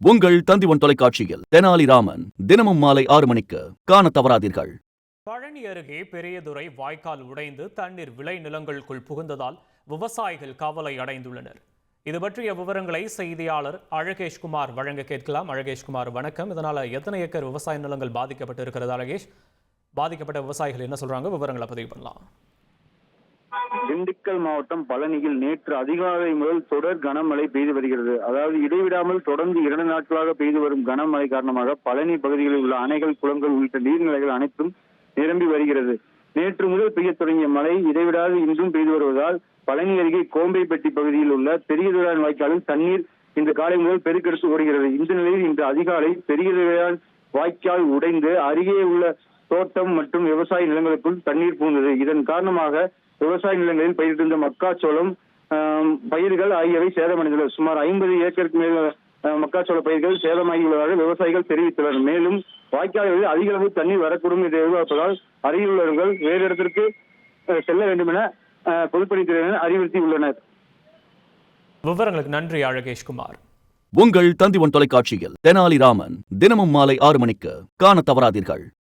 உங்கள் தந்திவன் தொலைக்காட்சியில் தெனாலிராமன் தினமும் மாலை 6 மணிக்கு காண தவறாதீர்கள். பழனி அருகே பெரியதுறை வாய்க்கால் உடைந்து தண்ணீர் விளை நிலங்களுக்குள் புகுந்ததால் விவசாயிகள் கவலை அடைந்துள்ளனர். இது பற்றிய விவரங்களை செய்தியாளர் அழகேஷ்குமார் வழங்க கேட்கலாம். அழகேஷ்குமார், வணக்கம். இதனால எத்தனை ஏக்கர் விவசாய நிலங்கள் பாதிக்கப்பட்டு இருக்கிறது? அழகேஷ், பாதிக்கப்பட்ட விவசாயிகள் என்ன சொல்றாங்க? விவரங்களை பதிவு பண்ணலாம். திண்டுக்கல் மாவட்டம் பழனியில் நேற்று அதிகாலை முதல் தொடர் கனமழை பெய்து வருகிறது. அதாவது இடைவிடாமல் தொடர்ந்து 2 நாட்களாக பெய்து வரும் கனமழை காரணமாக பழனி பகுதிகளில் உள்ள அணைகள், குளங்கள் உள்ளிட்ட நீர்நிலைகள் அனைத்தும் நிரம்பி வருகிறது. நேற்று முதல் பெய்ய தொடங்கிய மழை இடைவிடாது இன்றும் பெய்து வருவதால் பழனி அருகே கோம்பைப்பட்டி பகுதியில் உள்ள பெரியதுரையான் வாய்க்காலில் தண்ணீர் இன்று காலை முதல் பெருக்கெடுத்து ஓடுகிறது. இந்த நிலையில் இன்று அதிகாலை பெரியதுரையான் வாய்க்கால் உடைந்து அருகே உள்ள தோட்டம் மற்றும் விவசாய நிலங்களுக்குள் தண்ணீர் புகுந்தது. இதன் காரணமாக விவசாய நிலங்களில் பயிரிட்டிருந்த மக்காச்சோளம் பயிர்கள் ஆகியவை சேதமடைந்துள்ளது. சுமார் 50 ஏக்கருக்கு மேல் மக்காச்சோள பயிர்கள் சேதமாகியுள்ளதாக விவசாயிகள் தெரிவித்துள்ளனர். மேலும் வாய்க்கால்களில் அதிக அளவு தண்ணீர் வரக்கூடும் என்று எதிர்பார்ப்பதால் அருகிலுள்ளவர்கள் வேறு இடத்திற்கு செல்ல வேண்டும் என பொதுப்பணித்துறையினர் அறிவுறுத்தியுள்ளனர். விவரங்களுக்கு நன்றி அழகேஷ்குமார். உங்கள் தந்திவன் தொலைக்காட்சியில் தெனாலிராமன் தினமும் மாலை 6 மணிக்கு காண தவறாதீர்கள்.